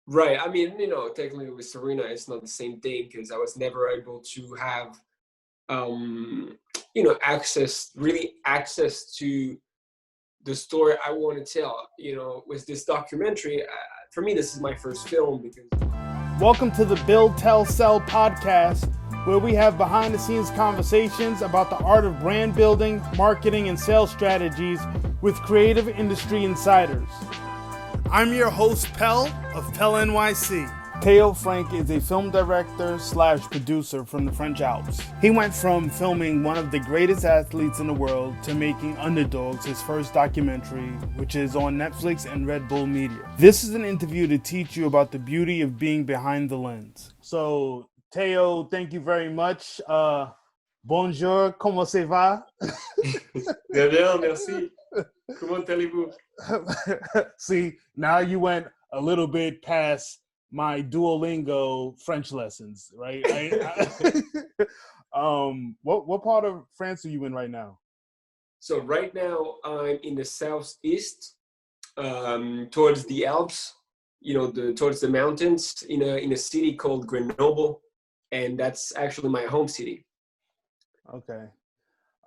Right. I mean, technically with Serena, it's not the same thing because I was never able to have, um, access to the story I want to tell. With this documentary, for me, this is my first film because. Welcome to the Build, Tell, Sell podcast, where we have behind the scenes conversations about the art of brand building, marketing, and sales strategies with creative industry insiders. I'm your host, Pel, of PELNYC. Teo Frank is a film director / producer from the French Alps. He went from filming one of the greatest athletes in the world to making Underdogs his first documentary, which is on Netflix and Redbull Media. This is an interview to teach you about the beauty of being behind the lens. So, Teo, thank you very much. Bonjour, comment ça va? Bien, bien, merci. Comment allez-vous? See, now you went a little bit past my Duolingo French lessons, right? What part of France are you in right now? So right now I'm in the southeast, towards the Alps, towards the mountains, in a city called Grenoble, and that's actually my home city. Okay.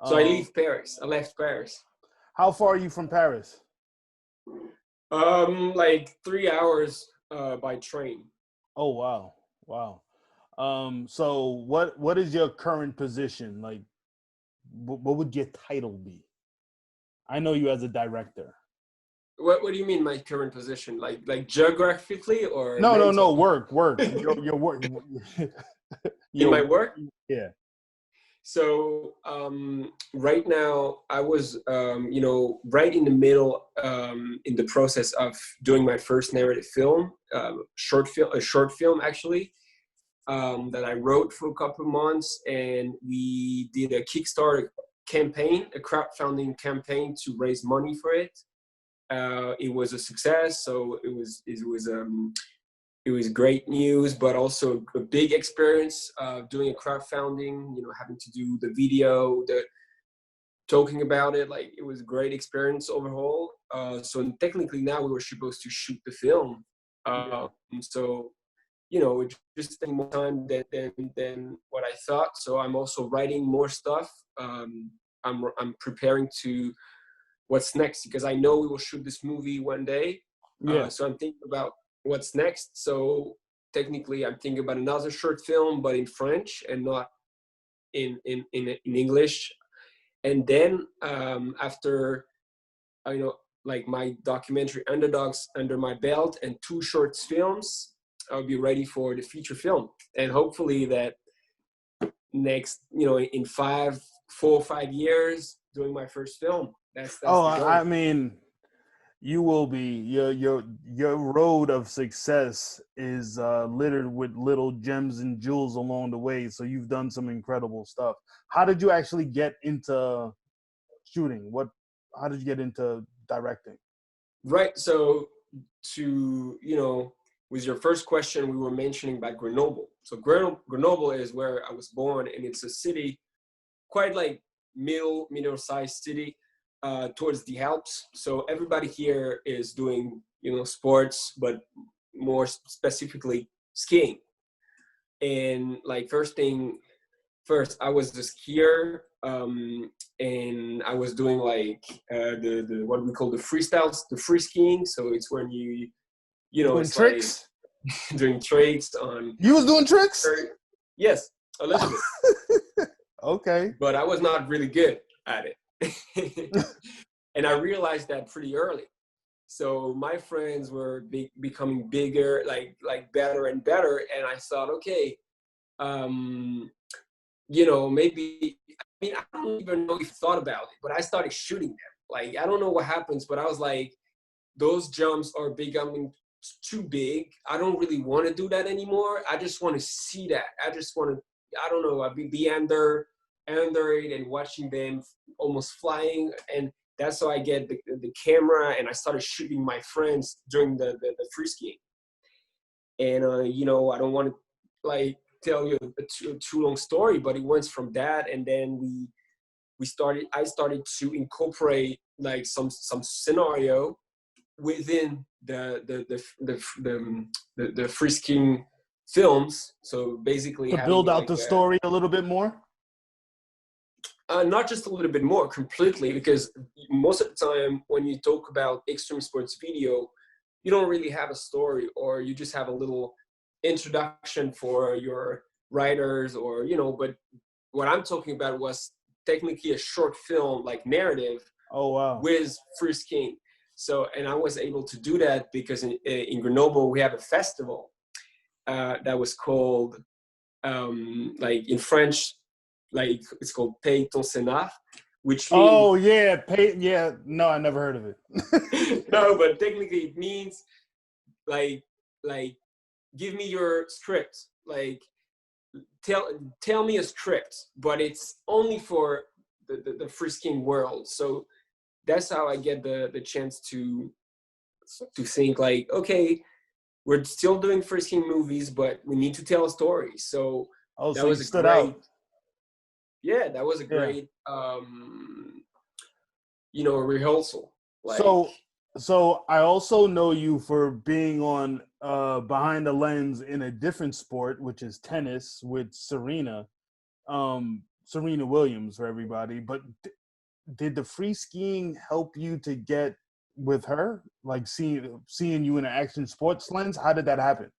So I leave Paris. I left Paris. How far are you from Paris? Like 3 hours by train. Oh wow. So what is your current position? Like, what would your title be? I know you as a director. What do you mean my current position? Like geographically or No, work. Your work. In my work? Yeah. So right now I was right in the middle, in the process of doing my first narrative film, a short film actually, that I wrote for a couple of months, and we did a Kickstarter campaign, a crowdfunding campaign to raise money for it. It was a success, so it was great news, but also a big experience doing a crowdfunding, having to do the video, the talking about it. Like, it was a great experience overall. So technically now we were supposed to shoot the film. So, it just taking more time than what I thought. So I'm also writing more stuff. I'm preparing to what's next, because I know we will shoot this movie one day. So I'm thinking about what's next. So technically I'm thinking about another short film, but in French and not in English. And then after like my documentary Underdogs under my belt and 2 short films, I'll be ready for the feature film. And hopefully that next, in 4 or 5 years, doing my first film. That's the goal. I mean, you will be. Your road of success is littered with little gems and jewels along the way. So you've done some incredible stuff. How did you actually get into shooting? How did you get into directing? Right. So with your first question, we were mentioning about Grenoble. So Grenoble is where I was born, and it's a city, quite like middle-sized city, towards the Alps. So everybody here is doing, sports, but more specifically skiing. And like first, I was a skier, and I was doing like the what we call the freestyles, the free skiing. So it's when doing tricks, like doing tricks on. You was doing tricks? Yes, a little bit. Okay. But I was not really good at it. And I realized that pretty early. So my friends were becoming bigger, like better and better. And I thought, okay, maybe, I don't even know if you thought about it, but I started shooting them. Like, I don't know what happens, but I was like, those jumps are becoming too big. I don't really want to do that anymore. I just want to see that. I just want to, I don't know, I'd be under it and watching them almost flying. And that's how I get the camera, and I started shooting my friends during the free skiing. And, I don't want to like tell you a too long story, but it went from that. And then I started to incorporate like some scenario within the free skiing films. So basically To having build out like the story a little bit more? not just a little bit more, completely, because most of the time when you talk about extreme sports video, you don't really have a story, or you just have a little introduction for your writers, or, you know, but what I'm talking about was technically a short film, like narrative, Oh, wow. with free skiing. So, and I was able to do that because in Grenoble, we have a festival that was called, like in French, like it's called Paye ton Sénat, which means... Oh, yeah. Yeah. No, I never heard of it. No, but technically it means like, give me your script. Like, tell me a script, but it's only for the free skiing world. So that's how I get the chance to think like, okay, we're still doing free skiing movies, but we need to tell a story. So Oh, that so you was a stood great, out. yeah, that was a Yeah. great, you know, rehearsal. Like, So I also know you for being on Behind the Lens in a different sport, which is tennis with Serena, Serena Williams for everybody. But did the free skiing help you to get with her? Like seeing you in an action sports lens? How did that happen?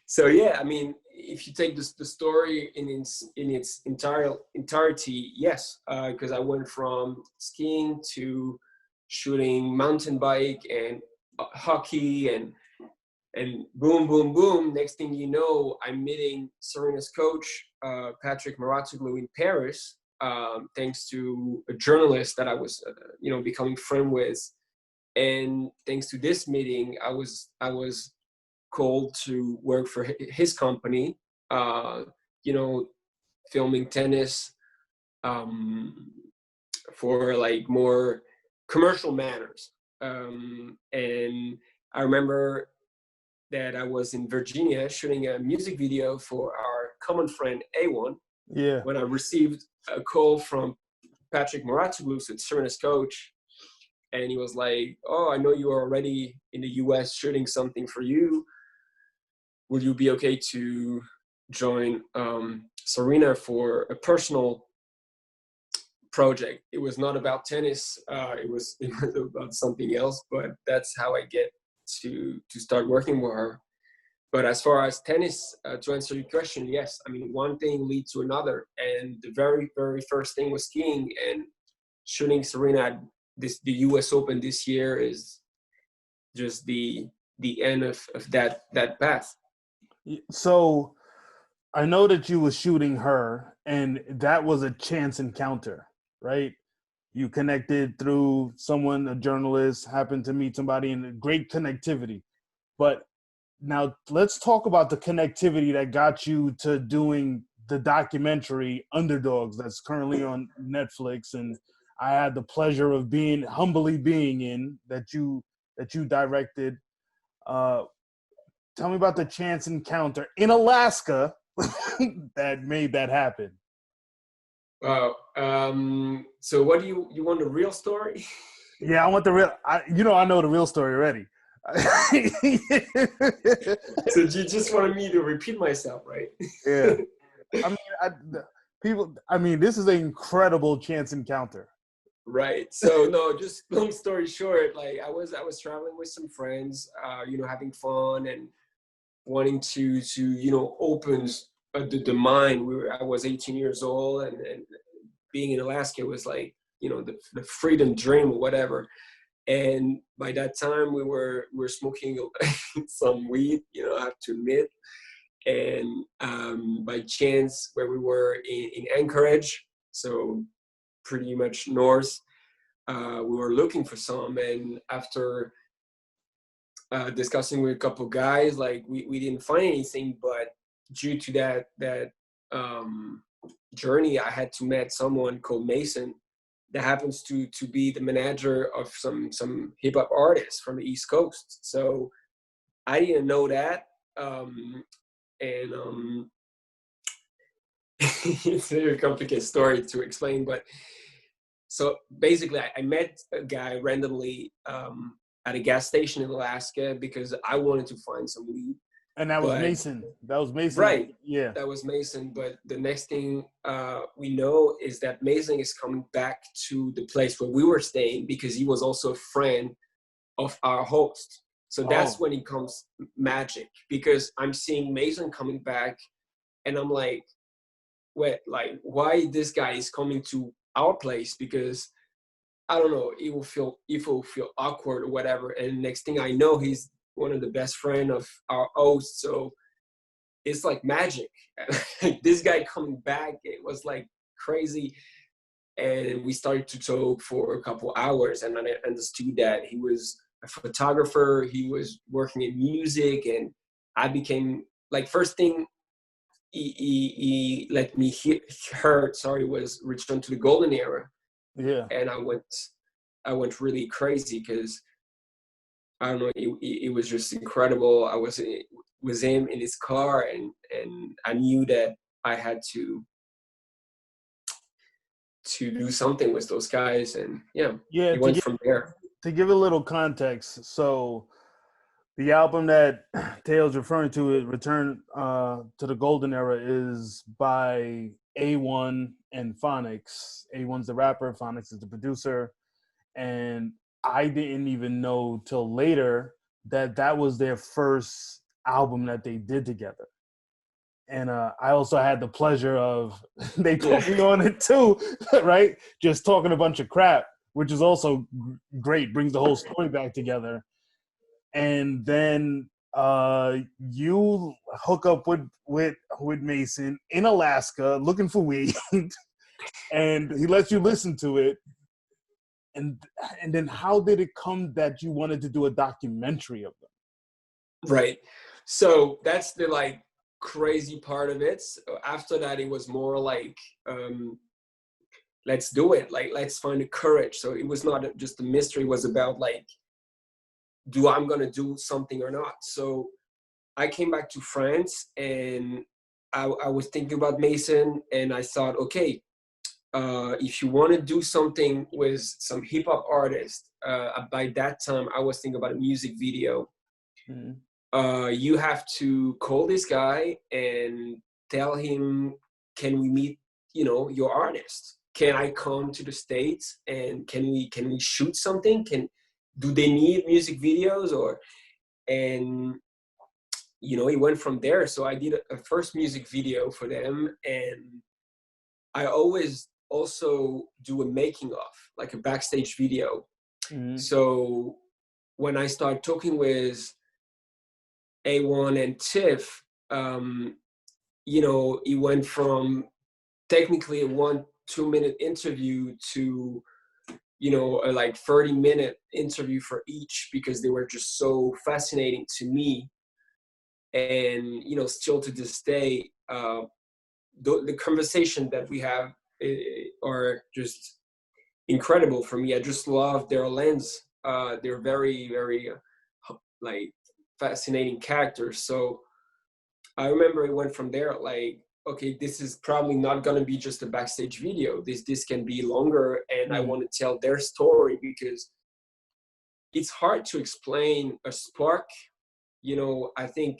so yeah, I mean, if you take the story in its entirety, yes, because I went from skiing to shooting mountain bike and hockey, and boom, boom, boom. Next thing you know, I'm meeting Serena's coach, Patrick Mouratoglou, in Paris, thanks to a journalist that I was, you know, becoming friend with. And thanks to this meeting, I was called to work for his company, you know, filming tennis, for like more commercial manners. And I remember that I was in Virginia shooting a music video for our common friend A1, Yeah. when I received a call from Patrick Mouratoglou, so Serena's coach, and he was like, "Oh, I know you are already in the US shooting something for you. Will you be okay to join Serena for a personal project?" It was not about tennis. It was about something else, but that's how I get to start working with her. But as far as tennis, to answer your question, yes. I mean, one thing leads to another. And the very, very first thing was skiing, and shooting Serena at the US Open this year is just the end of that path. So I know that you were shooting her, and that was a chance encounter, right? You connected through someone, a journalist, happened to meet somebody, and great connectivity. But now let's talk about the connectivity that got you to doing the documentary Underdogs that's currently on Netflix, and I had the pleasure of humbly being in that you directed. Tell me about the chance encounter in Alaska that made that happen. Wow. So what do you want, the real story? Yeah, I want the real. I know the real story already. So you just wanted me to repeat myself, right? Yeah. I mean, this is an incredible chance encounter. Right. So no, just long story short, like I was traveling with some friends, you know, having fun and wanting to you know, open the mind. I was 18 years old, and being in Alaska was like, you know, the freedom dream or whatever. And by that time, we were smoking some weed, you know, I have to admit. And by chance, where we were in Anchorage, so pretty much north, we were looking for some. And after discussing with a couple guys, like we didn't find anything. But due to that journey, I had to meet someone called Mason, that happens to be the manager of some hip hop artists from the East Coast. So I didn't know that, and it's a very complicated story to explain. But so basically, I met a guy randomly at a gas station in Alaska because I wanted to find some weed. And that was Mason. That was Mason. Right. Yeah. That was Mason. But the next thing we know is that Mason is coming back to the place where we were staying because he was also a friend of our host. So that's when it comes magic, because I'm seeing Mason coming back and I'm like, wait, like, why this guy is coming to our place? Because I don't know, it will feel awkward or whatever. And next thing I know, he's one of the best friend of our host. So it's like magic. This guy coming back, it was like crazy. And we started to talk for a couple hours, and then I understood that he was a photographer, he was working in music, and I became like, first thing he let me hear was Return to the Golden Era. Yeah. And I went really crazy because I don't know, it was just incredible. I was with him in his car, and I knew that I had to do something with those guys, and it went from there. To give a little context, so the album that Teo's referring to, Return to the Golden Era, is by A1 and Phonics. A1's the rapper, Phonics is the producer. And I didn't even know till later that was their first album that they did together. And I also had the pleasure of, they put me on it too, right? Just talking a bunch of crap, which is also great, brings the whole story back together. And then you hook up with Mason in Alaska looking for weed, and he lets you listen to it. And then how did it come that you wanted to do a documentary of them? Right. So that's the like crazy part of it. So after that, it was more like, let's do it. Like, let's find the courage. So it was not just a mystery. It was about like, I'm going to do something or not? So I came back to France, and I was thinking about Mason, and I thought, okay, if you want to do something with some hip hop artists, by that time I was thinking about a music video. You have to call this guy and tell him, can we meet, your artist? Can I come to the States, and can we shoot something? Do they need music videos? And it went from there. So I did a first music video for them, and I always also do a making of, like a backstage video. So when I started talking with A1 and Tiff, it went from technically a 1-2 minute interview to a like 30-minute interview for each, because they were just so fascinating to me. And still to this day, the conversation that we have are just incredible for me. I just love their lens. They're very, very like fascinating characters. So I remember it went from there, like, okay, this is probably not going to be just a backstage video. This can be longer, and I want to tell their story, because it's hard to explain a spark. I think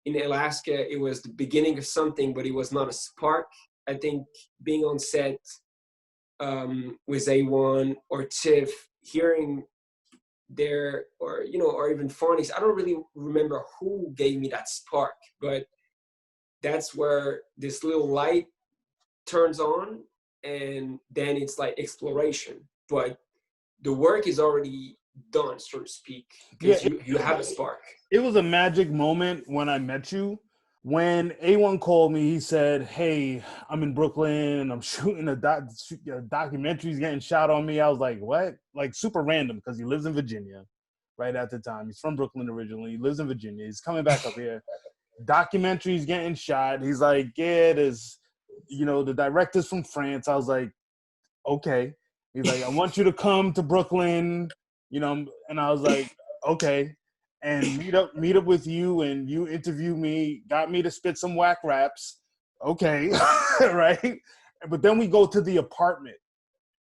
in Alaska, it was the beginning of something, but it was not a spark. I think being on set with A1 or Tiff, hearing or even Phonics, I don't really remember who gave me that spark, but that's where this little light turns on, and then it's like exploration. But the work is already done, so to speak, because you have a spark. It was a magic moment when I met you. When A1 called me, he said, hey, I'm in Brooklyn and I'm shooting a documentary's getting shot on me. I was like, what? Like, super random, because he lives in Virginia right at the time. He's from Brooklyn originally. He lives in Virginia. He's coming back up here. Documentary's getting shot. He's like, yeah, there's, the director's from France. I was like, okay. He's like, I want you to come to Brooklyn, and I was like, okay. And meet up with you, and you interview me, got me to spit some whack raps. Okay. Right. But then we go to the apartment,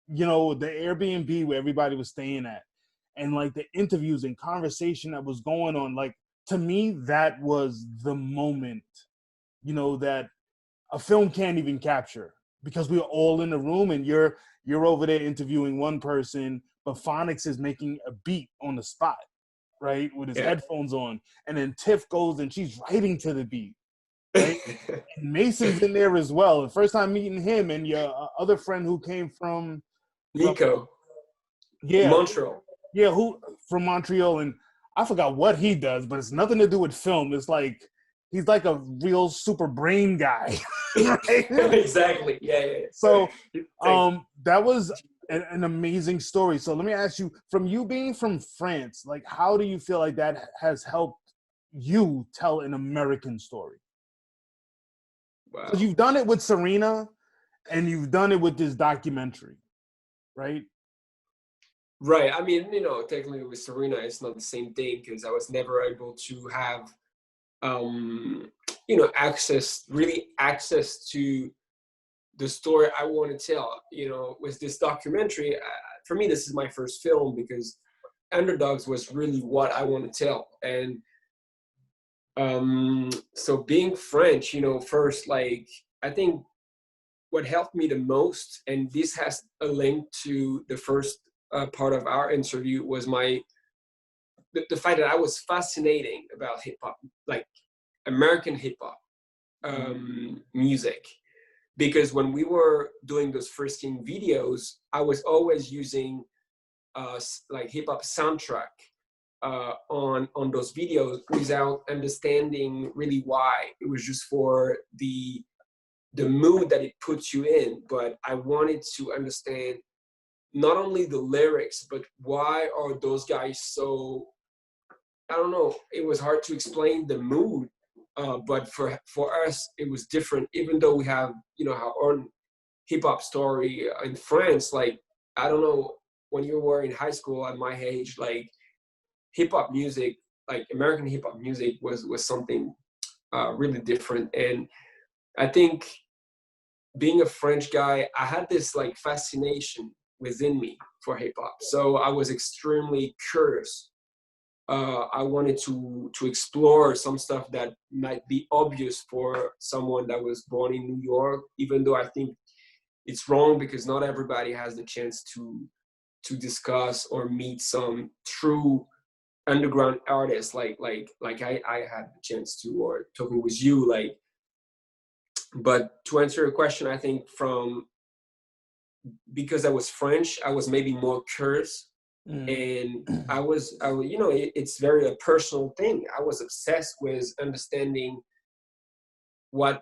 the Airbnb where everybody was staying at. and like the interviews and conversation that was going on, like to me, that was the moment, that a film can't even capture, because we were all in the room and you're over there interviewing one person, but Phonics is making a beat on the spot, right, with his headphones on, and then Tiff goes and she's writing to the beat, right? And Mason's in there as well. The first time meeting him, and your other friend who came from Nico. Yeah, Montreal. Yeah, who from Montreal, and I forgot what he does, but it's nothing to do with film. It's like he's like a real super brain guy. Right? Exactly. Yeah. So, that was an amazing story. So let me ask you, from you being from France, like how do you feel like that has helped you tell an American story? Wow. Because you've done it with Serena, and you've done it with this documentary, right? Right. I mean, technically with Serena, it's not the same thing because I was never able to have, access to the story I want to tell. With this documentary, for me, this is my first film because Underdogs was really what I want to tell. And so being French, first, like, I think what helped me the most, and this has a link to the first part of our interview, was the fact that I was fascinating about hip hop, like American hip hop music, because when we were doing those first videos, I was always using like hip hop soundtrack on those videos without understanding really why. It was just for the mood that it puts you in, but I wanted to understand not only the lyrics, but why are those guys so, I don't know, it was hard to explain the mood, but for us, it was different, even though we have, our own hip-hop story in France. Like, I don't know, when you were in high school at my age, like, hip-hop music, like American hip-hop music was something really different. And I think being a French guy, I had this like fascination within me for hip hop. So I was extremely curious. I wanted to explore some stuff that might be obvious for someone that was born in New York, even though I think it's wrong because not everybody has the chance to discuss or meet some true underground artists like I had the chance to, or talking with you, like. But to answer your question, I think because I was French, I was maybe more curious, and I was, it's very a personal thing. I was obsessed with understanding where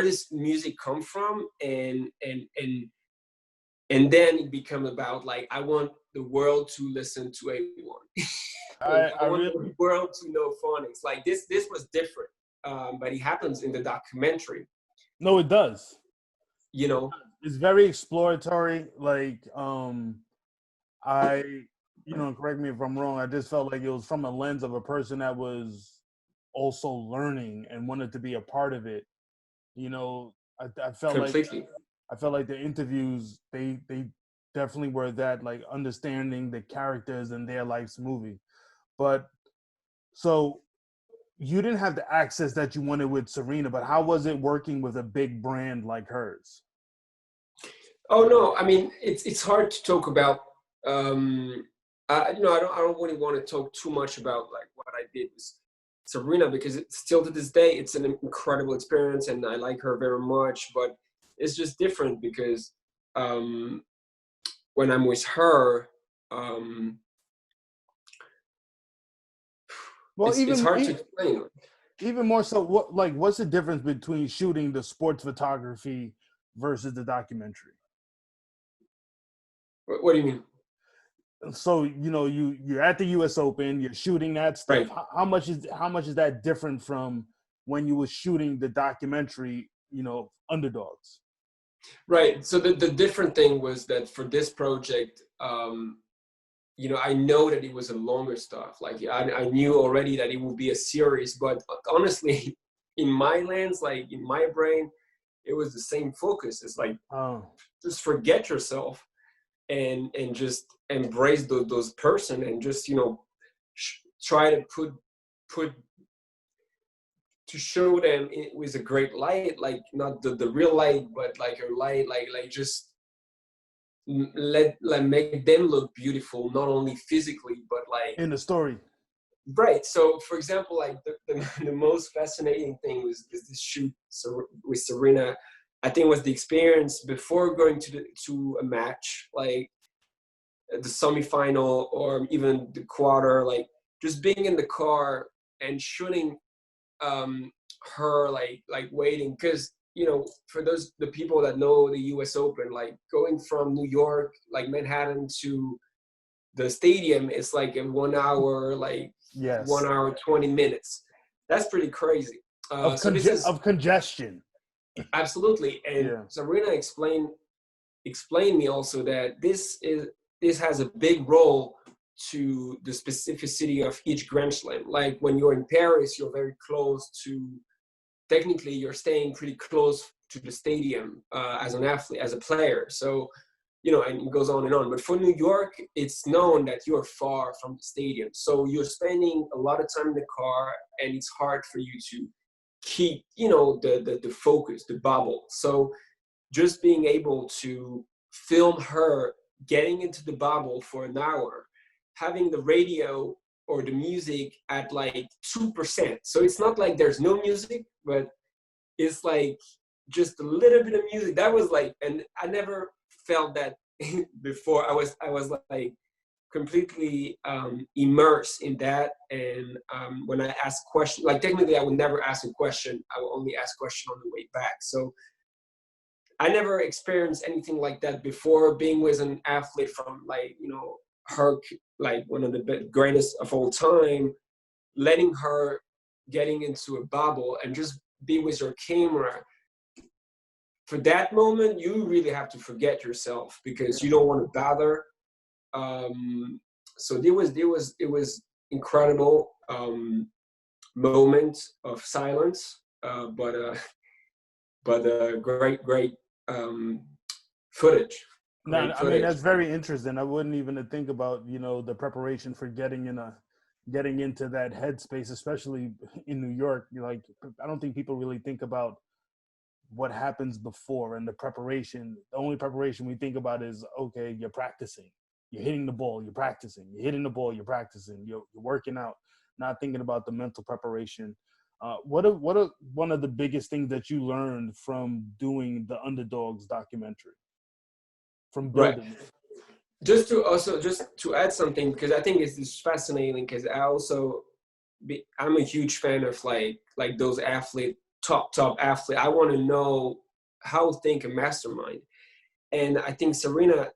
this music come from, and then it became about like, I want the world to listen to everyone. I want the world to know phonics. Like this was different. But it happens in the documentary. No, it does. It's very exploratory. Like, correct me if I'm wrong, I just felt like it was from a lens of a person that was also learning and wanted to be a part of it. I felt completely. I felt like the interviews, they definitely were that, like, understanding the characters in their life's movie. But so you didn't have the access that you wanted with Serena, but how was it working with a big brand like hers? Oh no, I mean, it's hard to talk about. I don't really want to talk too much about like what I did with Serena, because it's still to this day, it's an incredible experience, and I like her very much. But it's just different because when I'm with her, well, it's hard to explain. Even more so, what's the difference between shooting the sports photography versus the documentary? What do you mean? So you're at the U.S. Open, you're shooting that stuff. Right. How much is that different from when you were shooting the documentary? Underdogs. Right. So the different thing was that for this project, I know that it was a longer stuff. Like I knew already that it would be a series, but honestly, in my lens, like in my brain, it was the same focus. It's like, just forget yourself and just embrace those person, and just, you know, try to put to show them it was a great light, like not the real light, but like a light, like just let make them look beautiful, not only physically but like in the story. Right. So, for example, like the most fascinating thing was this shoot with Serena. I think was the experience before going to a match, like the semifinal or even the quarter, like just being in the car and shooting her like waiting, because, you know, for the people that know the US Open, like going from New York, like Manhattan, to the stadium is like a 1 hour, like Yes. 1 hour 20 minutes. That's pretty crazy. So this is of congestion. Absolutely. And Serena explained me also that this has a big role to the specificity of each Grand Slam. Like when you're in Paris, you're very close to, technically you're staying pretty close to the stadium as an athlete, as a player. So, you know, and it goes on and on. But for New York, it's known that you're far from the stadium. So you're spending a lot of time in the car, and it's hard for you to keep, you know, the focus, the bubble. So just being able to film her getting into the bubble for an hour, having the radio or the music at like 2%. So it's not like there's no music, but it's like just a little bit of music. That was like, and I never felt that before. I was like completely immersed in that. And when I ask questions, like technically I would never ask a question. I will only ask question on the way back. So I never experienced anything like that before, being with an athlete from, like, you know, her, like one of the greatest of all time, letting her getting into a bubble and just be with her camera. For that moment, you really have to forget yourself, because you don't want to bother. So it was incredible moment of silence, but great footage. No, I mean, that's very interesting. I wouldn't even think about, you know, the preparation for getting into that headspace, especially in New York. Like, I don't think people really think about what happens before and the preparation. The only preparation we think about is, okay, you're practicing, you're hitting the ball, you're practicing, you're hitting the ball, you're practicing, you're working out, not thinking about the mental preparation. What are one of the biggest things that you learned from doing the Underdogs documentary, from building it? Just to add something, because I think it's fascinating, because I'm a huge fan of like those top athlete. I want to know how to think a mastermind. And I think Serena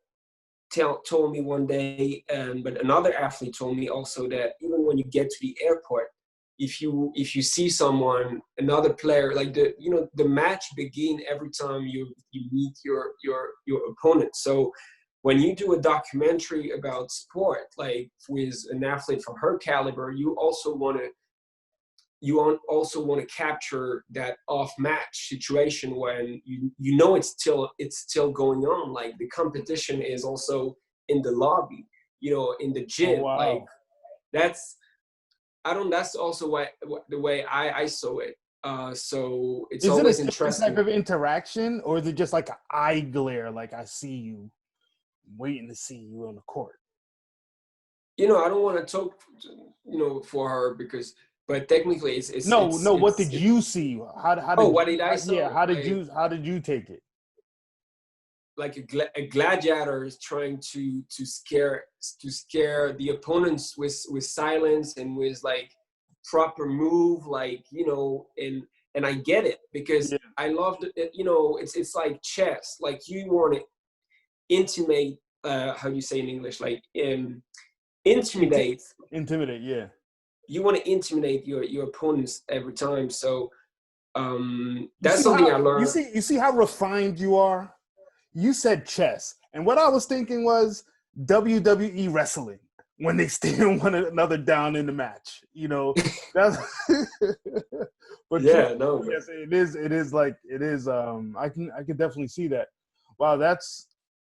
told me one day, but another athlete told me also, that even when you get to the airport, if you see someone, another player, like the match begin every time you meet your opponent. So when you do a documentary about sport, like with an athlete from her caliber, you also want to capture that off-match situation when you know it's still going on. Like the competition is also in the lobby, you know, in the gym. Oh, wow. Like that's also the way I saw it. So it's always interesting. Is it a type of interaction, or is it just like an eye glare? Like, I see you, waiting to see you on the court. You know, I don't want to talk, you know, for her, but technically it's no. What did you see? What did I see? Yeah, how did you take it? Like a gladiator is trying to scare the opponents with silence and with like proper move, like, you know, and I get it, because I loved it. You know, it's like chess. Like you want to intimate. How do you say in English? Like intimidate. Intimidate, yeah. You want to intimidate your opponents every time. So that's something I learned. You see how refined you are? You said chess. And what I was thinking was WWE wrestling, when they stare one another down in the match. You know, that's but yeah, no. Yes, it is I can definitely see that. Wow, that's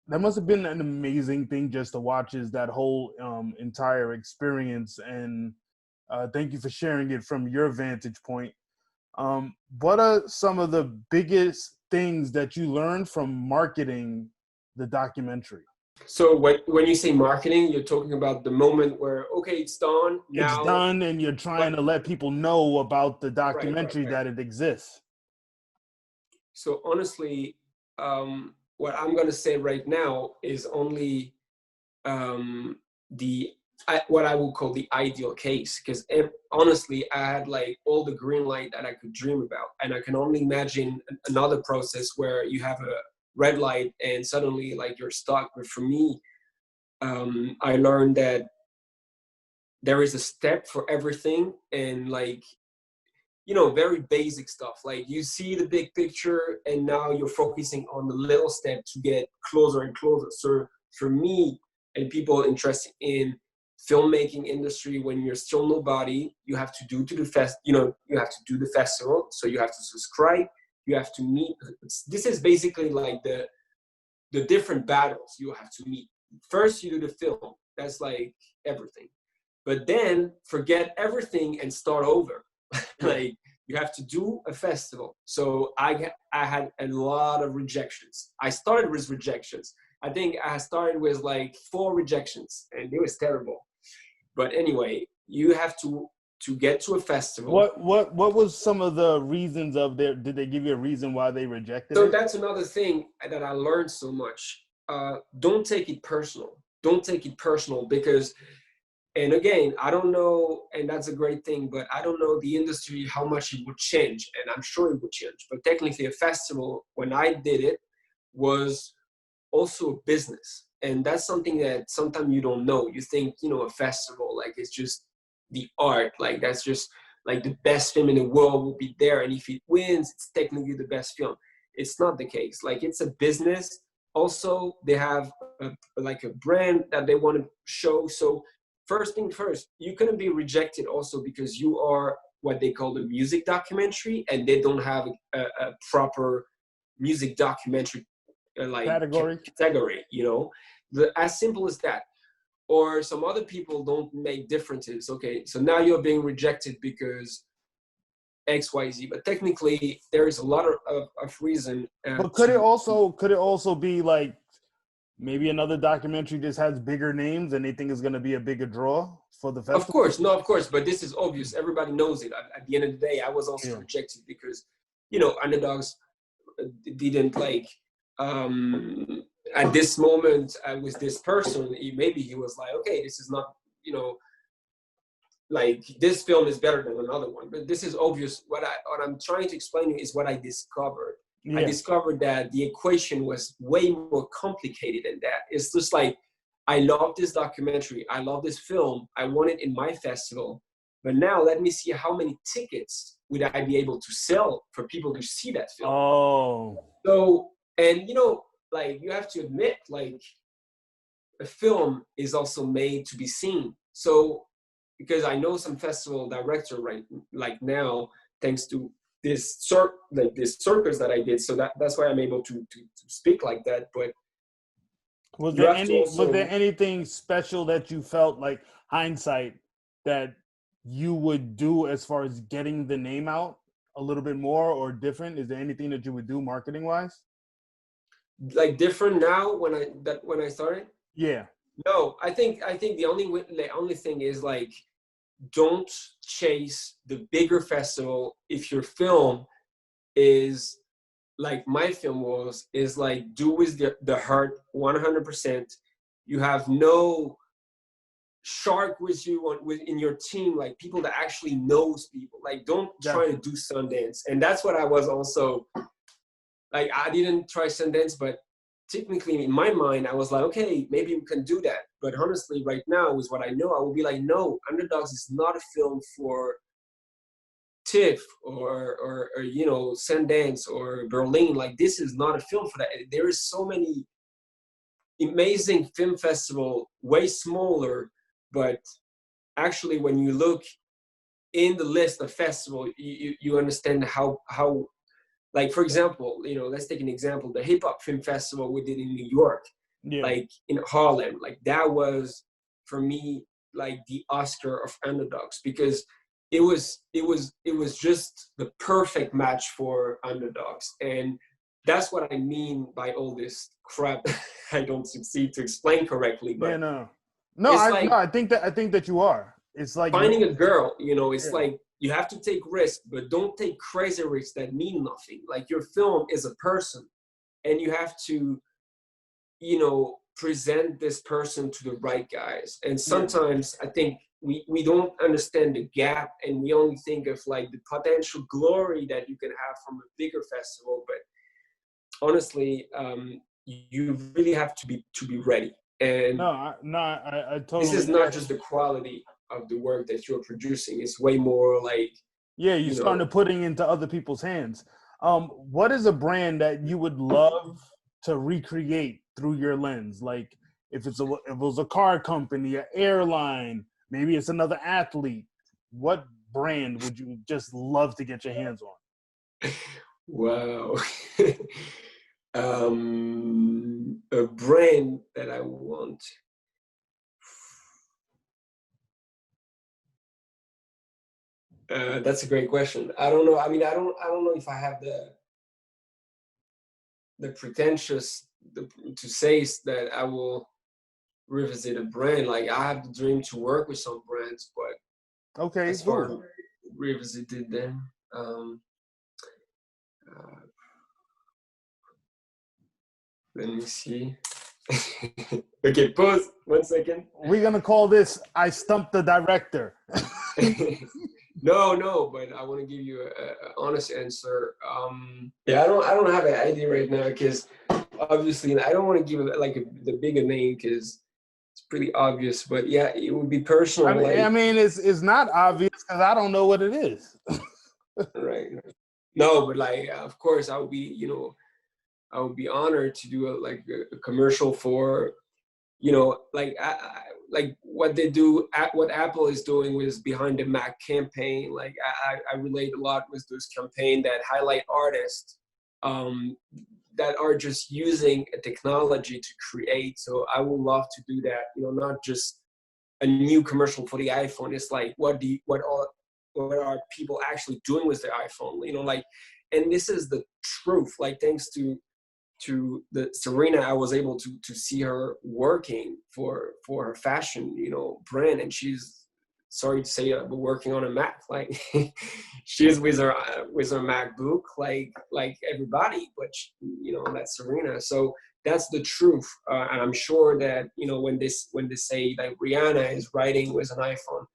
That must have been an amazing thing just to watch, is that whole entire experience. And thank you for sharing it from your vantage point. What are some of the biggest things that you learned from marketing the documentary? So when you say marketing, you're talking about the moment where, okay, it's done It's now. done, and you're trying to let people know about the documentary, Right. that it exists. So honestly, what I'm gonna say right now is only what I would call the ideal case, because honestly, I had like all the green light that I could dream about, and I can only imagine another process where you have a red light and suddenly like you're stuck. But for me, I learned that there is a step for everything, and like, you know, very basic stuff. Like you see the big picture and now you're focusing on the little step to get closer and closer. So for me and people interested in filmmaking industry, when you're still nobody, you have to do to the you have to do the festival. So you have to subscribe, you have to meet. This is basically like the different battles you have to meet. First, you do the film. That's like everything. But then forget everything and start over. Like you have to do a festival. So I had a lot of rejections. I started with rejections. I think I started with like 4 rejections, and it was terrible. But anyway, you have to get to a festival. What was some of the reasons of their? Did they give you a reason why they rejected So it? that's another thing that I learned so much. Don't take it personal. Don't take it personal, because, and again, I don't know, and that's a great thing, but I don't know the industry, how much it would change, and I'm sure it would change. But technically, a festival, when I did it, was also a business. And that's something that sometimes you don't know. You think, you know, a festival, like it's just the art, like that's just like the best film in the world will be there. And if it wins, it's technically the best film. It's not the case. Like it's a business. Also, they have like a brand that they want to show. So first thing first, you couldn't be rejected also because you are what they call the music documentary, and they don't have a proper music documentary category, you know, as simple as that. Or some other people don't make differences. Okay, so now you're being rejected because XYZ, but technically there is a lot of reason. But could it also be like maybe another documentary just has bigger names and they think it's going to be a bigger draw for the festival? Of course, but this is obvious. Everybody knows it. At the end of the day, I was also rejected because, you know, Underdogs didn't like, at this moment with this person, maybe he was like, okay, this is not, you know, like this film is better than another one. But this is obvious. What I'm trying to explain to you is what I discovered. Yeah. I discovered that the equation was way more complicated than that. It's just like, I love this documentary. I love this film. I want it in my festival. But now let me see how many tickets would I be able to sell for people to see that film. Oh. So, and you know, like you have to admit, like a film is also made to be seen. So, because I know some festival director like now, thanks to this circus that I did. So that's why I'm able to speak like that. But was there anything special that you felt, like hindsight, that you would do as far as getting the name out a little bit more or different? Is there anything that you would do marketing wise? Like different now when I started? Yeah. No, I think the only thing is like, don't chase the bigger festival if your film is like my film is like, do with the heart 100%. You have no shark with you in your team, like people that actually knows people. Like don't try to do Sundance. And that's what I was also like, I didn't try Sundance, but technically in my mind, I was like, okay, maybe we can do that. But honestly, right now, with what I know, I will be like, no, Underdogs is not a film for TIFF or you know, Sundance or Berlin. Like this is not a film for that. There is so many amazing film festival, way smaller, but actually when you look in the list of festival, you understand how like, for example, you know, let's take an example, the Hip Hop Film Festival we did in New York. Yeah. like in Harlem. Like that was for me like the Oscar of Underdogs, because it was just the perfect match for Underdogs. And that's what I mean by all this crap I don't succeed to explain correctly, Yeah, but no. it's No, like I think that you are. It's like finding a girl, you know, it's Yeah. like you have to take risks, but don't take crazy risks that mean nothing. Like your film is a person, and you have to, you know, present this person to the right guys. And sometimes I think we don't understand the gap, and we only think of like the potential glory that you can have from a bigger festival. But honestly, you really have to be ready. And I this totally is not get just it. the quality of the work that you're producing. It's way more like, Yeah, you're you starting to know, putting into other people's hands. What is a brand that you would love to recreate through your lens? Like if it was a car company, an airline, maybe it's another athlete. What brand would you just love to get your hands on? wow. A brand that I want. That's a great question. I don't know. I mean, I don't know if I have the pretentious to say that I will revisit a brand. Like I have the dream to work with some brands, but Okay, as far as revisited them, uh, let me see. Okay, pause 1 second. we're gonna call this "I Stumped the Director." No, but I want to give you a honest answer. Yeah, I don't have an idea right now, because obviously I don't want to give it like the bigger name, because it's pretty obvious. But yeah, it would be personal. I Like, mean, it's not obvious because I don't know what it is. right? No, but like, of course, I would be, you know, I would be honored to do a commercial for, you know, like like what they do, what Apple is doing with Behind the Mac campaign. Like I relate a lot with those campaign that highlight artists um, that are just using a technology to create. So I would love to do that. You know, not just a new commercial for the iPhone. It's like what are people actually doing with their iPhone? You know, like, and this is the truth. Like thanks to the Serena, I was able to see her working for her fashion, you know, brand, and she's, sorry to say, but working on a Mac. Like she's with her MacBook, like everybody, but she, you know, that's Serena. So that's the truth, and I'm sure that, you know, when they say like Rihanna is writing with an iPhone,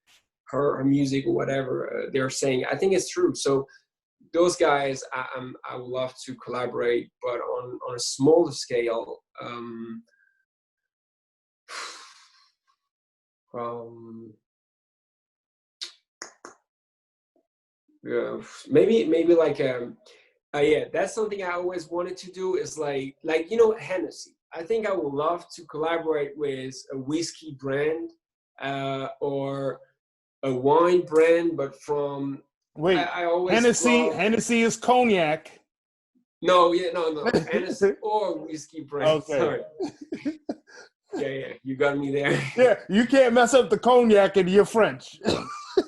her music or whatever, they're saying, I think it's true. So those guys, I would love to collaborate, but on a smaller scale. Yeah, maybe like yeah, that's something I always wanted to do. Is like you know, Hennessy. I think I would love to collaborate with a whiskey brand, or a wine brand, but from Wait, I always love. Hennessy is cognac. No, yeah, no. Hennessy or whiskey brand. Okay. Sorry. Yeah, you got me there. Yeah, you can't mess up the cognac and you're French.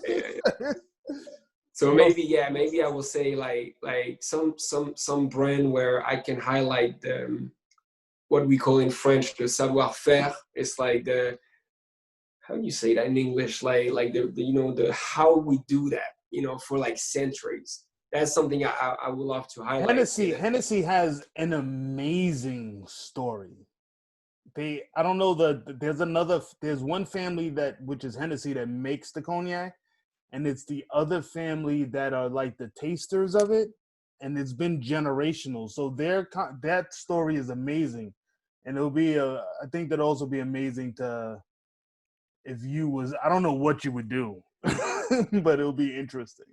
Yeah. So maybe I will say like some brand where I can highlight what we call in French the savoir-faire. It's like the, how do you say that in English? Like the you know, the how we do that, you know, for like centuries. That's something I would love to highlight. Hennessy has an amazing story. I don't know there's one family which is Hennessy that makes the cognac, and it's the other family that are like the tasters of it, and it's been generational. So that story is amazing, and it'll be I think that'll also be amazing to, if you was, I don't know what you would do, but it'll be interesting.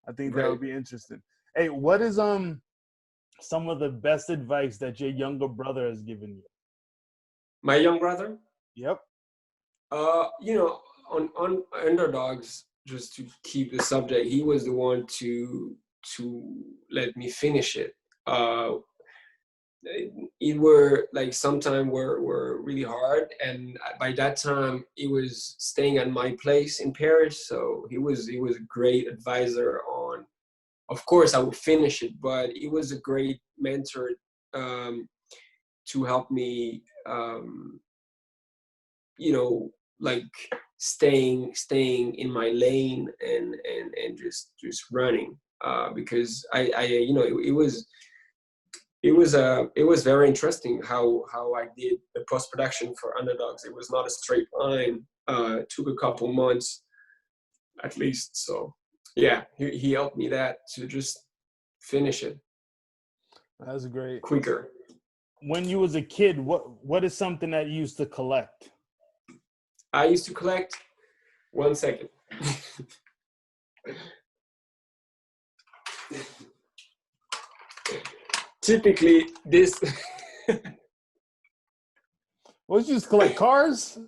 I think that Right. would be interesting. Hey, what is some of the best advice that your younger brother has given you? My young brother? Yep. You know, on Underdogs, just to keep the subject, he was the one to let me finish it. it were like sometimes were really hard, and by that time he was staying at my place in Paris, so he was a great advisor on, of course I would finish it, but he was a great mentor to help me you know, like staying in my lane and just running, because I you know, it was very interesting how I did the post production for Underdogs. It was not a straight line. It took a couple months at least. So yeah, he helped me that to just finish it. That's great. Quicker. When you was a kid, what is something that you used to collect? I used to collect. 1 second. Typically, this. What, you used to collect cars?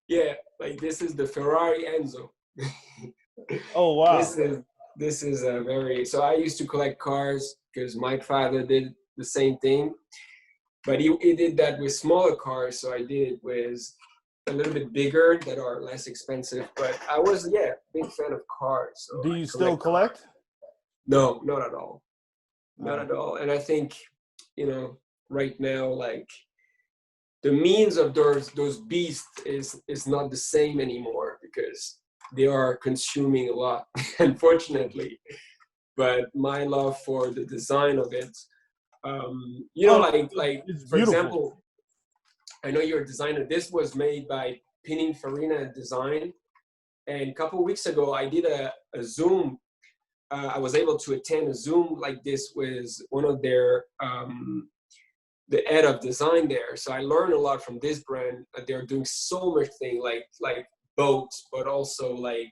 Yeah, like this is the Ferrari Enzo. Oh wow! This is a very. So I used to collect cars because my father did the same thing, but he did that with smaller cars. So I did it with a little bit bigger that are less expensive. But I was big fan of cars. So do you still collect? No, not at all. Not at all. And I think, you know, right now, like the means of those beasts is not the same anymore because they are consuming a lot, unfortunately. But my love for the design of it, you know, like for example, I know you're a designer. This was made by Serena Design. And a couple of weeks ago, I did a Zoom. I was able to attend a Zoom like this with one of their, the head of design there. So I learned a lot from this brand. They're doing so much thing like boats, but also like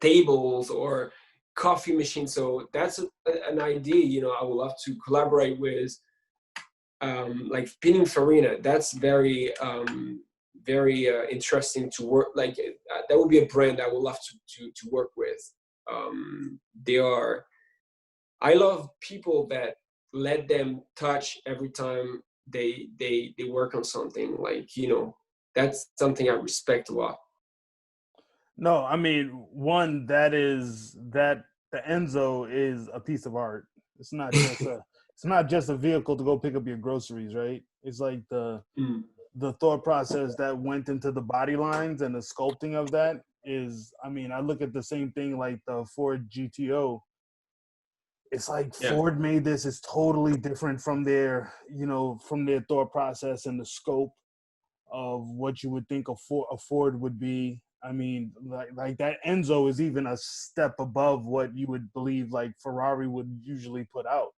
tables or coffee machines. So that's an idea, you know, I would love to collaborate with. Like Pininfarina, that's very interesting to work. Like that would be a brand I would love to work with. I love people that let them touch every time they work on something. Like, you know, that's something I respect a lot. No, I mean, one, that the Enzo is a piece of art. It's not just a vehicle to go pick up your groceries, right? It's like the thought process that went into the body lines and the sculpting of that is, I mean, I look at the same thing like the Ford GTO. It's like Ford made this. It's totally different from their thought process and the scope of what you would think a Ford would be. I mean, like that Enzo is even a step above what you would believe like Ferrari would usually put out.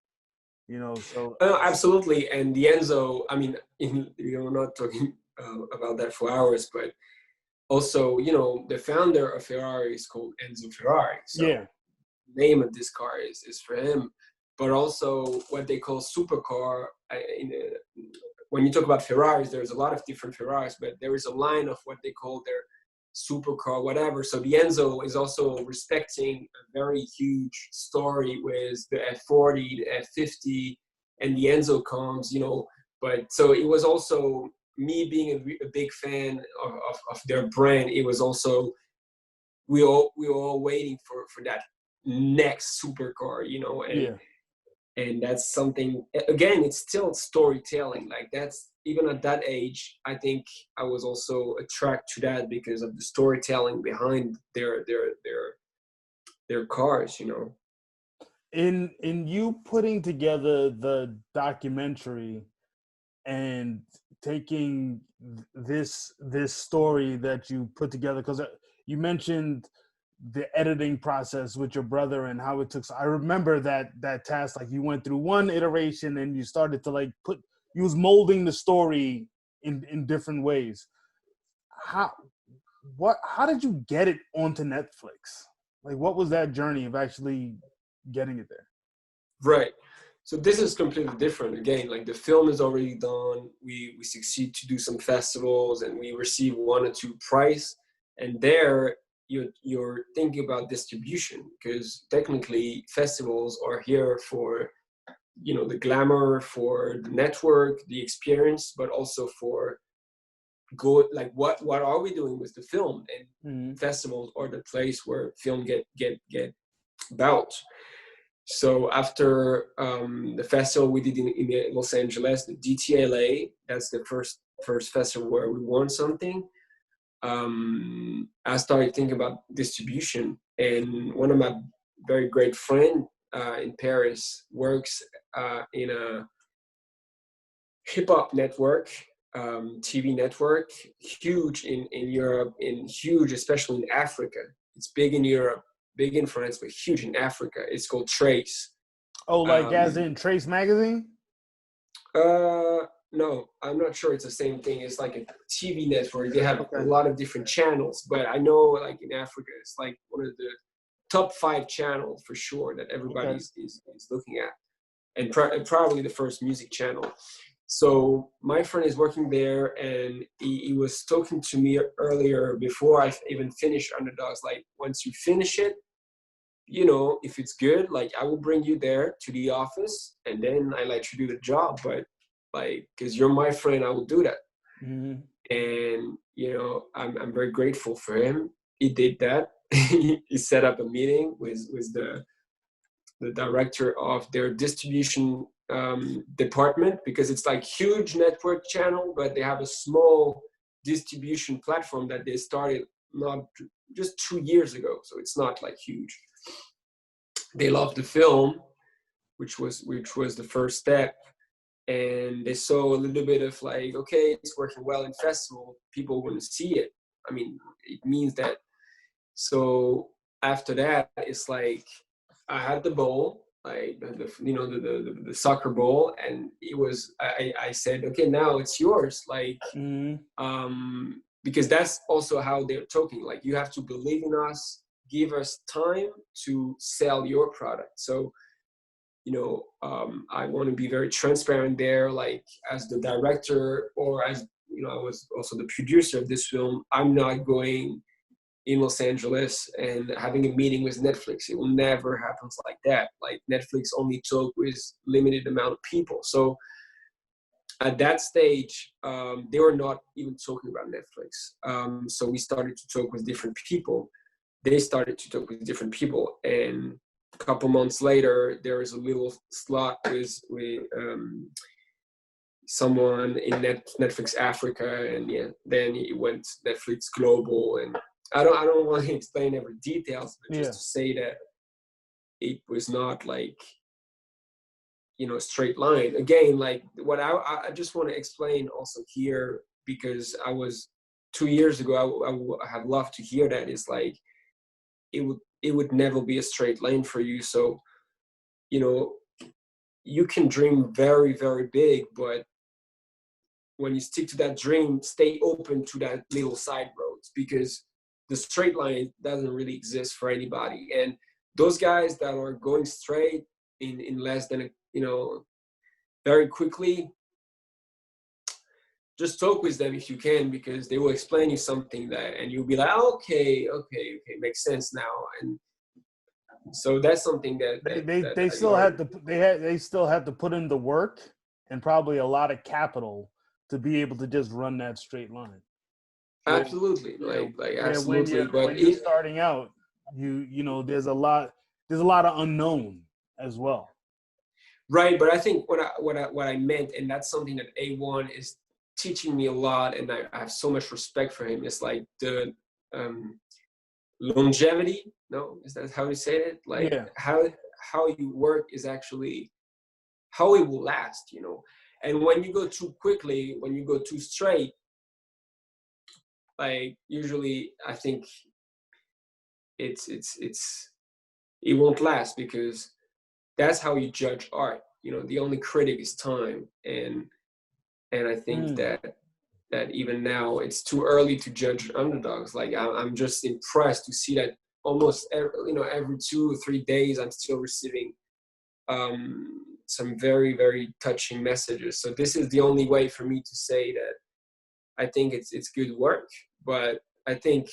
You know, so absolutely. And the Enzo, I mean, we're not talking about that for hours, but also, you know, the founder of Ferrari is called Enzo Ferrari. So the name of this car is for him. But also what they call supercar. When you talk about Ferraris, there's a lot of different Ferraris, but there is a line of what they call their supercar, whatever. So the Enzo is also respecting a very huge story with the F40, the F50, and the Enzo comes, you know. But so it was also me being a big fan of their brand. It was also we were all waiting for that next supercar, you know, and that's something, again, it's still storytelling. Like that's, even at that age, I think I was also attracted to that because of the storytelling behind their cars, you know. In you putting together the documentary and taking this story that you put together, because you mentioned the editing process with your brother and how it took. I remember that task, like you went through one iteration and you started to like you was molding the story in different ways. How did you get it onto Netflix? Like, what was that journey of actually getting it there? Right. So this is completely different. Again, like the film is already done. We succeed to do some festivals and we receive 1 or 2 prizes. And there you're thinking about distribution, because technically festivals are here for the glamour, for the network, the experience, but also for what are we doing with the film? And festivals are the place where film get about. So after the festival we did in Los Angeles, the DTLA, that's the first festival where we won something. I started thinking about distribution, and one of my very great friend in Paris works in a hip hop network, TV network, huge in Europe, and huge especially in Africa. It's big in Europe, big in France, but huge in Africa. It's called Trace. Oh, like as in Trace Magazine? No, I'm not sure it's the same thing. It's like a TV network. They have a lot of different channels, but I know like in Africa, it's like one of the top 5 channels for sure that everybody is looking at, and probably the first music channel. So my friend is working there, and he was talking to me earlier before I even finished Underdogs. Like, once you finish it, if it's good, like I will bring you there to the office, and then I let you do the job. But like, because you're my friend, I will do that. Mm-hmm. And I'm very grateful for him. He did that. He set up a meeting with the director of their distribution department, because it's like huge network channel, but they have a small distribution platform that they started not just 2 years ago. So it's not like huge. They loved the film, which was the first step. And they saw a little bit of like, okay, it's working well in festival, people want to see it. I mean, it means that. So after that, it's like I had the ball, like the soccer ball, and it was I said, okay, now it's yours, like because that's also how they're talking. Like, you have to believe in us, give us time to sell your product. So I want to be very transparent there, like as the director, or as I was also the producer of this film. I'm not going in Los Angeles and having a meeting with Netflix. It will never happen like that. Like, Netflix only talk with limited amount of people. So at that stage, they were not even talking about Netflix. So we started to talk with different people. They started to talk with different people, and a couple months later, there was a little slot with someone in Netflix Africa, and then he went Netflix Global. And I don't want to explain every details, but just to say that it was not like straight line. Again, like what I just want to explain also here, because I was 2 years ago, I have loved to hear that. It's like it would never be a straight line for you. So you can dream very, very big, but when you stick to that dream, stay open to that little side roads, because the straight line doesn't really exist for anybody. And those guys that are going straight in less than very quickly, just talk with them if you can, because they will explain you something and you'll be like, okay, makes sense now. And so that's something that they still had to put in the work and probably a lot of capital to be able to just run that straight line. So, absolutely, absolutely. When you're starting out, there's a lot of unknown as well. Right, but I think what I meant, and that's something that A1 is teaching me a lot, and I have so much respect for him. It's like the longevity. No, is that how you say it? Like how you work is actually how it will last. And when you go too quickly, when you go too straight, like usually I think it won't last, because that's how you judge art. The only critic is time, and I think that even now it's too early to judge Underdogs. Like, I'm just impressed to see that almost every 2 or 3 days I'm still receiving some very, very touching messages. So this is the only way for me to say that I think it's good work. But I think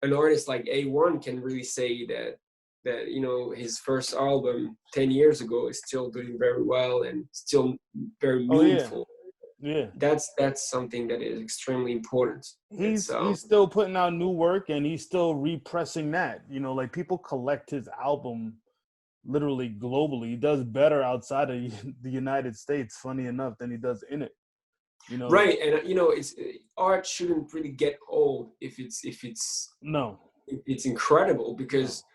an artist like A1 can really say that that, you know, his first album 10 years ago is still doing very well and still very Oh yeah, meaningful. yeah. That's something that is extremely important. He's still putting out new work, and he's still repressing that. You know, like people collect his album literally globally. He does better outside of the United States, funny enough, than he does in it. You know, right. And you know, it's art shouldn't really get old if it's no, it's incredible, because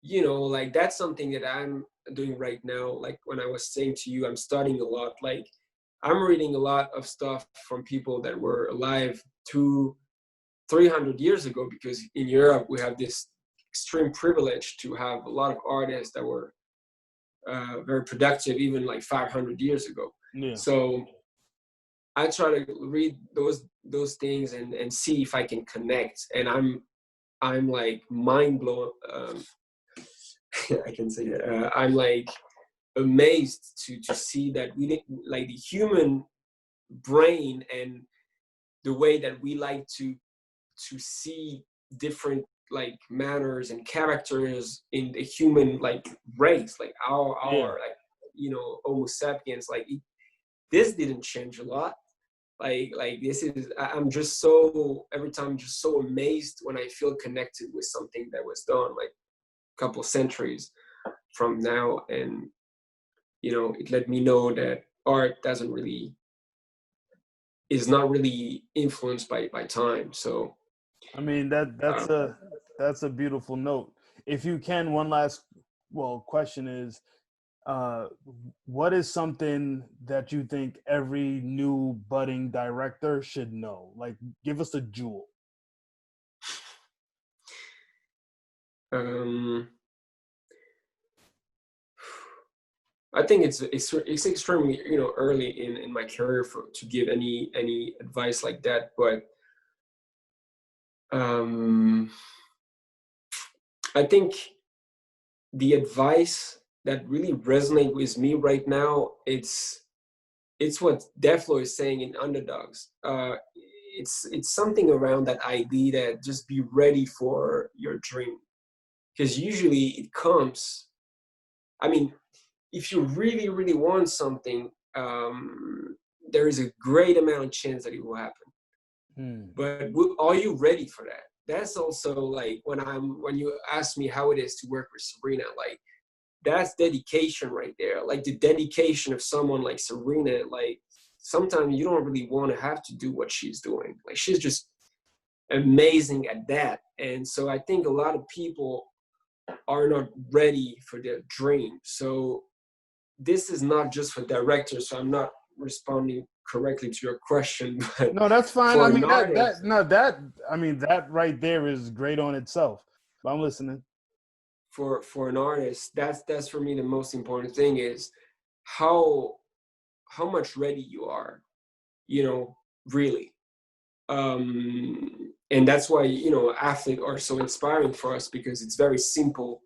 you know, like that's something that I'm doing right now. Like when I was saying to you, I'm studying a lot. Like I'm reading a lot of stuff from people that were alive 200-300 years ago, because in Europe we have this extreme privilege to have a lot of artists that were very productive even like 500 years ago. yeah. So I try to read those things and see if I can connect. And I'm like mind blown. I can say that. I'm like amazed to see that we didn't, like the human brain and the way that we like to see different like manners and characters in the human like race, like our like, you know, Homo sapiens, like this didn't change a lot. Like this is, I'm just so, every time just so amazed when I feel connected with something that was done like a couple centuries from now. And you know, it let me know that art is not really influenced by time. So I mean that's a beautiful note. If you can, one last question is, what is something that you think every new budding director should know? Like, give us a jewel. I think it's extremely, you know, early in my career to give any advice like that, but I think the advice that really resonates with me right now, it's what Deflo is saying in Underdogs. It's something around that idea that just be ready for your dream, because usually it comes. I mean, if you really, really want something, there is a great amount of chance that it will happen. But are you ready for that? That's also like when you ask me how it is to work with Serena, like that's dedication right there. Like the dedication of someone like Serena, like sometimes you don't really want to have to do what she's doing. Like she's just amazing at that. And so I think a lot of people are not ready for their dream. So this is not just for directors, so I'm not responding correctly to your question. But no, that's fine. for I mean, an artist, that right there is great on itself. But I'm listening. For an artist, that's for me the most important thing is how much ready you are, you know, really. And that's why, you know, athletes are so inspiring for us, because it's very simple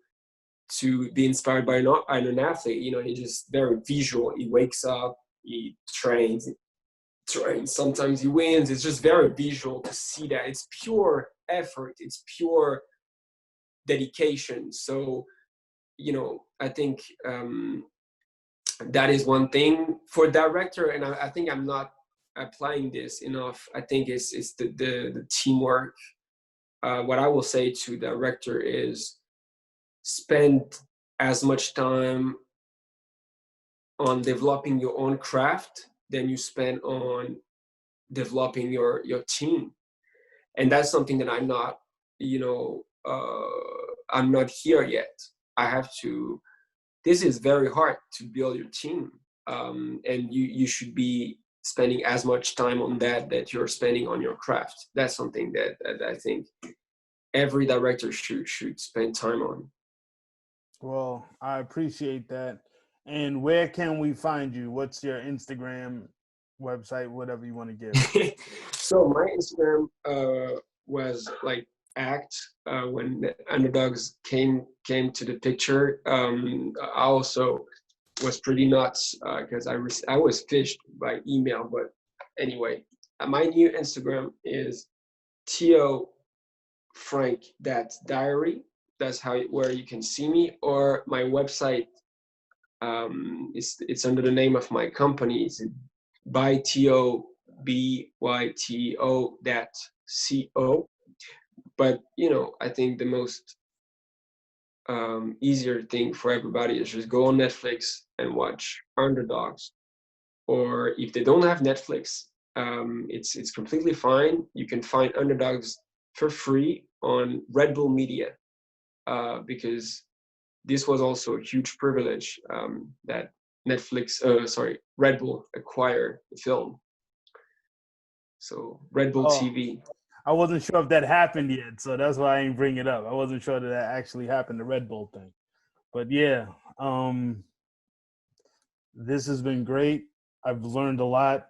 to be inspired by an athlete. You know, he's just very visual. He wakes up, he trains, sometimes he wins. It's just very visual to see that. It's pure effort, it's pure dedication. So, you know, I think that is one thing for director. And I think I'm not applying this enough. I think it's the teamwork. What I will say to director is spend as much time on developing your own craft than you spend on developing your team. And that's something that I'm not, you know, I'm not here yet. I have to, this is very hard to build your team. And you should be spending as much time on that you're spending on your craft. That's something that I think every director should spend time on. Well, I appreciate that. And where can we find you? What's your Instagram, website, whatever you want to give? So my Instagram was like act when the Underdogs came to the picture. I also was pretty nuts because I was fished by email. But anyway, my new Instagram is Teo Frank, that's diary. that's where you can see me. Or my website, it's under the name of my company. It's by Teo, BYTO.co. But I think the most easier thing for everybody is just go on Netflix and watch Underdogs. Or if they don't have Netflix, it's completely fine. You can find Underdogs for free on Red Bull Media, because this was also a huge privilege that Red Bull acquired the film. So Red Bull TV. I wasn't sure if that happened yet, so that's why I didn't bring it up. I wasn't sure that actually happened, the Red Bull thing. But yeah, this has been great. I've learned a lot.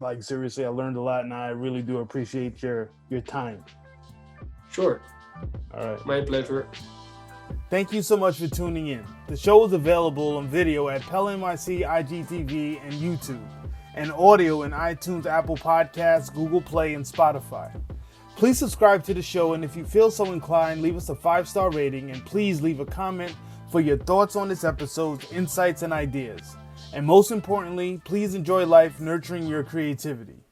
Like, seriously, I learned a lot, and I really do appreciate your time. Sure. All right. My pleasure. Thank you so much for tuning in. The show is available on video at PELNYC, IGTV, and YouTube, and audio in iTunes, Apple Podcasts, Google Play, and Spotify. Please subscribe to the show, and if you feel so inclined, leave us a 5-star rating, and please leave a comment for your thoughts on this episode, insights, and ideas. And most importantly, please enjoy life nurturing your creativity.